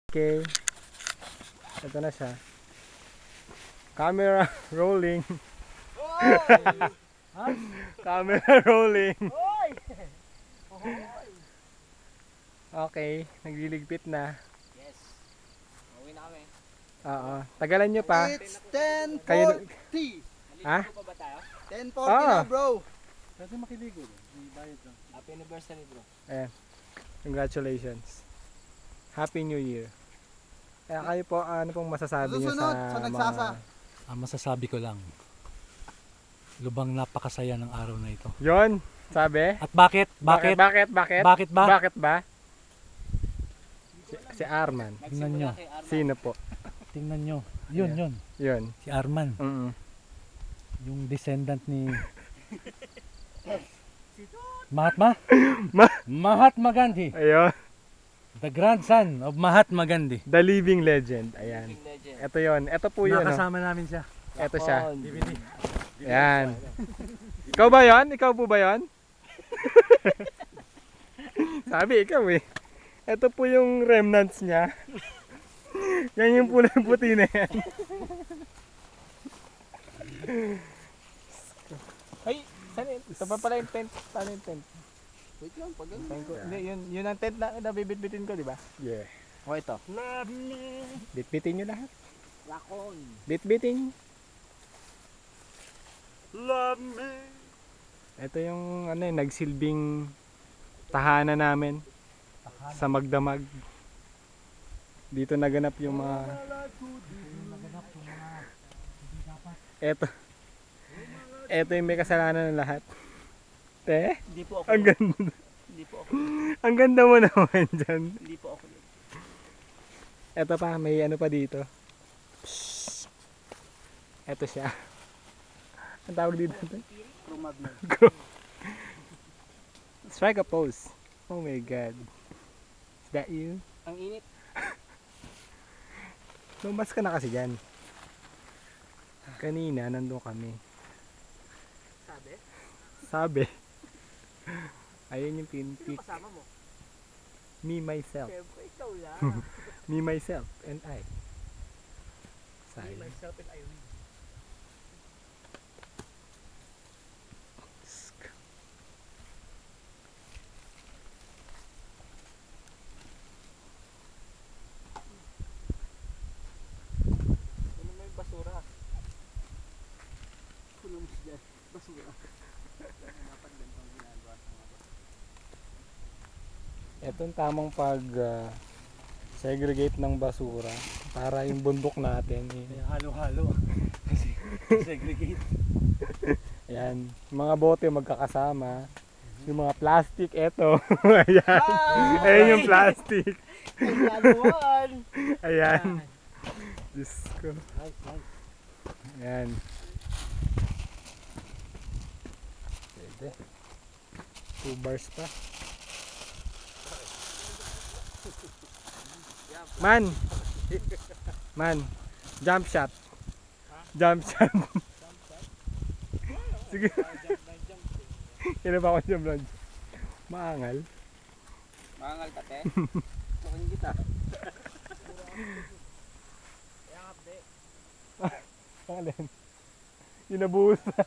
Okay. Ito na siya. Camera rolling. Camera rolling. Okay, nagliligpit na. Yes. Uwi na kami. Oo. Tagalan nyo pa. It's 10:40. Kayo- Ha? Maliligo pa ba tayo? 10:40 Ah. na, bro. Kasi makiligo. May bayad lang. Happy anniversary, bro. Ayan. Congratulations. Happy New Year. Kaya kayo po, ano pong masasabi nyo Susunod, sa sa nagsasa. Ang masasabi ko lang, lubang napakasaya ng araw na ito. Yon, sabi? At bakit? Bakit? Bakit? Bakit? Bakit ba? Bakit ba? Si Arman. Tingnan nyo. Kay Arman. Sino po? Tingnan nyo. Yun, Ayan. yun. Yun. Si Arman. Mm. Yung descendant ni Mahatma? Mahatma Gandhi. Ayun. The grandson of Mahatma Gandhi. The Living Legend. Ayan. Living legend. Ito yon. Ito po yun. No? Nakasama namin siya. Ito siya. DVD. Ayan. Ikaw ba yon? Ikaw po ba yon? Sabi, ikaw eh. Ito po yung remnants niya. Yan yung pulang-puti na yan. Ay, saan yun? Ito pa pala yung tent. Paano yung tent? Wait lang, pag ganun. Tent ko. Hindi, yun ang tent na nabibitbitin ko, di ba? Yeah. O ito. Love me. Bitbitin nyo lahat. Lakon. Bitbitin. Love me. Ito yung ano, nagsilbing tahanan namin sa Magdamag. Dito naganap yung mga Ito yung may kasalanan ng lahat. Te, Hindi po ako. ang ganda. Hindi po ako. Ang ganda mo naman dyan. Hindi po ako. Ito pa, may ano pa dito. Psst. Ito siya. Ang tawag dito? Rumagnan. Strike a pose. Oh my god. Is that you? Ang init. Lumas ka na kasi dyan. Kanina, nandun kami. Sabi? Sabi. Ayun yung Sino pinpick. kasama mo? Me, myself. Siyempre, ikaw lang. Me, myself, and I. Me, Silence. myself, and Irene. Ano mo yung basura? Kulong mo dyan. Basura. Dapat ganito ang ginagawa sa mga basura. Itong tamang pag segregate ng basura para yung bundok natin. Kaya halo-halo. Kasi segregate. Ayan, mga bote magkakasama. Yung mga plastic, eto. Ayan. Ayan yung plastic. Kagaluan! Ayan. Diyos ko. Nice, nice. Ayan. Pwede. 2 bars pa. Man! Man! Jump shot. Jump shot. Sige. Kailan pa ako jump lang? Maangal. Mangal ka, te? Tukin kita. Alin? Yung nabuhos na.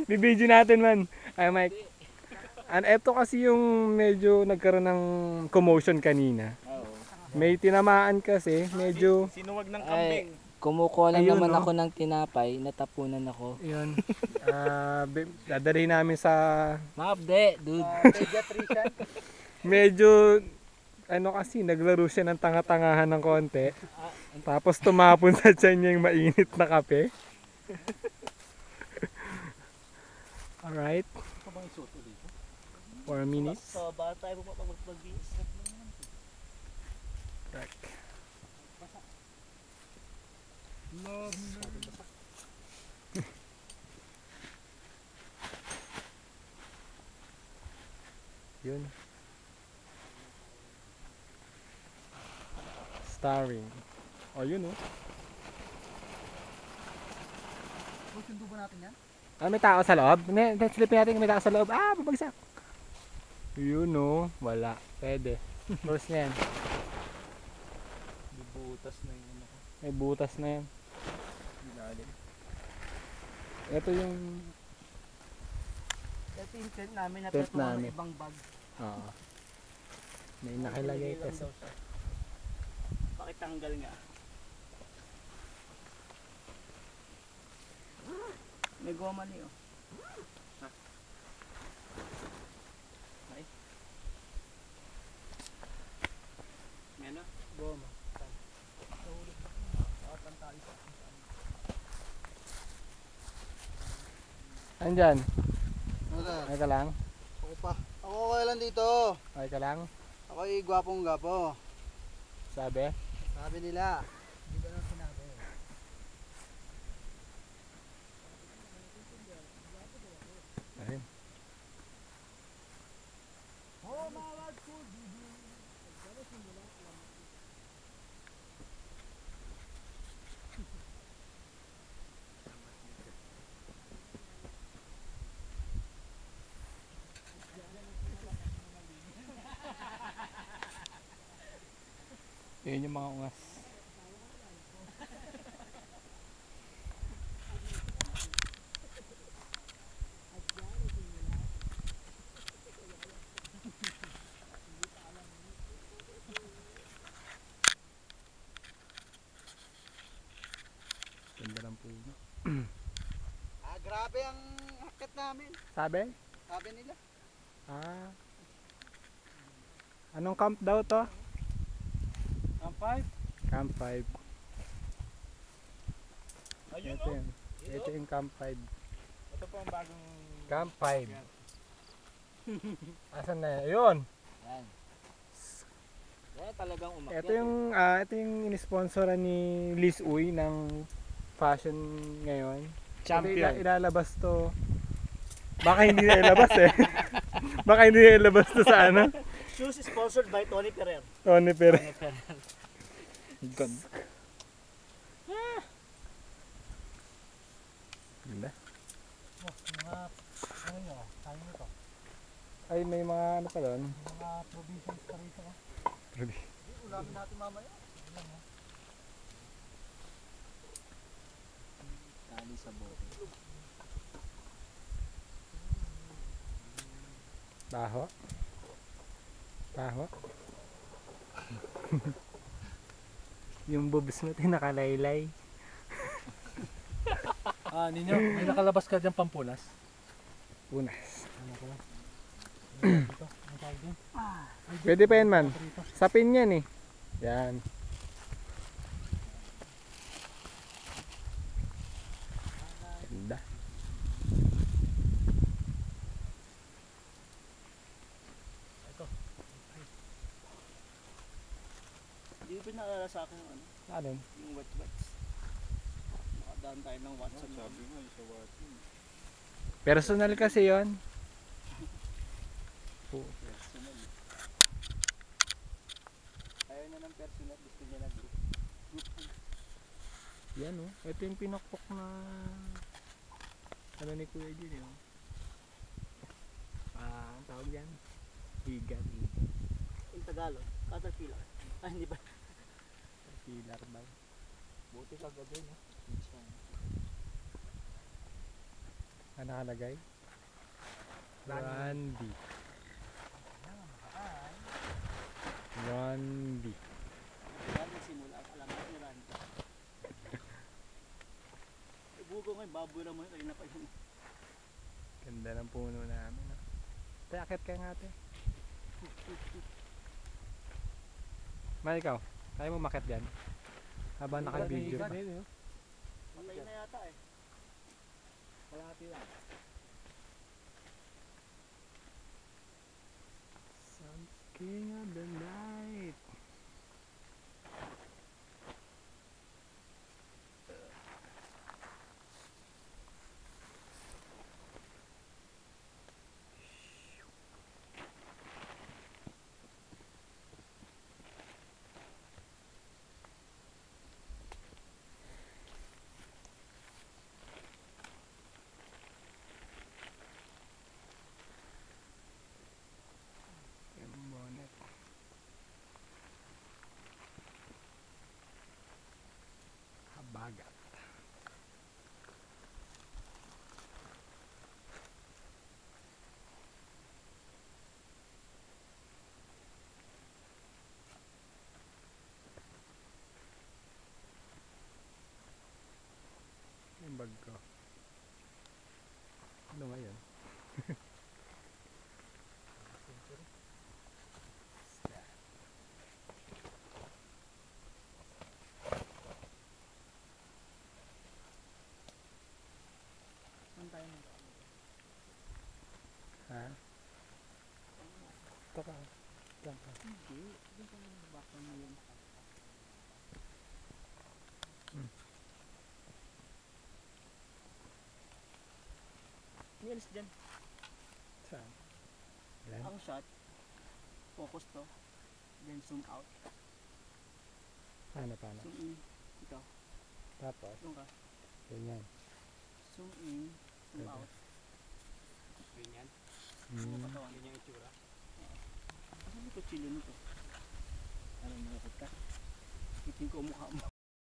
Bibidyo natin man. Ay Mike. Eto kasi yung medyo nagkaroon ng commotion kanina. Oo. May tinamaan kasi, medyo Sinuwag ng Ay, kumukuha lang Ayun, naman no? ako ng tinapay, natapunan ako. yun. Dadalhin namin sa Mabde, dude. Pediatrician. medyo ano kasi naglaro siya ng tanga-tangahan ng konti. Tapos tumapon sa tiyan niya yung mainit na kape. Alright. 4 minutes. So, ba tayo mo pa magbibis? Correct. Yun. Starring. Oh, yun oh. Susundo ba natin yan? Ah, may tao sa loob? Silipin natin kung may tao sa loob. Ah, babagsak. oh. 'Yun no, wala. Pwede. Close na yan. butas na yung ano ko. May butas na yan. Ilalim. Ito yung Ito yung tent namin na Tent petuhan namin. ng ibang bag. may nakilagay Lang kasi. daw siya. Pakitanggal nga. May goma niyo. Ay. Ano? Goma. Andyan. Ano? Ay ka lang. Ako pa. Ako okay lang dito. Ay ka lang. Ako ay gwapong gwapo. Sabi. Sabi nila. Hindi ba lang sinabi? Ayun. Yun yung mga ungas. Ganda ng puno. Grabe ang akit namin. Sabi? Sabi nila. Ah. Anong camp daw to? Ang 5? Camp 5. Ayun Ito yun. Ito yung Camp 5. Ito po ang bagong... Camp 5. Asan na yun? Ayun. Yan. Yan talagang umakyat. Ito yung inisponsoran ni Liz Uy ng fashion ngayon. Champion. Ito ilalabas to. Baka hindi na ilabas eh. Baka hindi na ilabas to sa ano? Shoes sponsored by Tony Ferrer. Tony Perez. Tony Ferrer. God. Ganda. Mga ano nyo? Kaya nyo to? Ay, may mga ano pa doon. Mga provisions pa rito. Ulamin natin mamaya. Tali sa bote. Baho. Baho. Yung boobs mo tayo nakalaylay. Ninyo, may nakalabas ka dyan pampunas. Unas. Ano ko lang? Dito, ang tawag din. Pwede pa yan man. Sapin yan eh. Yan. Ganda. Hindi ko pinaalala sa akin yung ano, Alin? yung wet-wets. Nakadaan tayo ng Watson. Sabi mo yung sa Watson. Personal kasi yon. Personal. Ayaw na ng personal, gusto niya na group. Yan oh. Ito yung pinakpok na ano ni Kuya Jun yun. Ang tawag yan? Higat. In Tagalog, caterpillar. Ay, hindi ba? Pilar daw. Buti kagabi, no? Ano nakalagay? Randy. Randy. Yan nagsimula ang alamat ni Randy. Bugo ngayon, baboy lang mo yun, kanina pa yun. Ganda ng puno namin. Oh. Tay, akit ka nga te. May ikaw, kaya mo makit dyan? Habang naka-video. Patay na yata eh. Kalahati lang. Sun King of the night. Yung bonnet. Saan tayo nag Ha? Ito ka. Diyan ka. Hindi. Doon ka nang baka ngayon. May alis dyan. Saan? Ilan? Ang shot. Focus to. Then zoom out. Paano? Zoom in. Ikaw. Tapos, Doon ka. ganyan. Zoom in. Zoom Pwede. out. Ganyan. Hmm. Katawan. Ganyan yung itsura. Ano yung kutsilo nito? Ano nakakit ka? Itin ko ang mukha mo.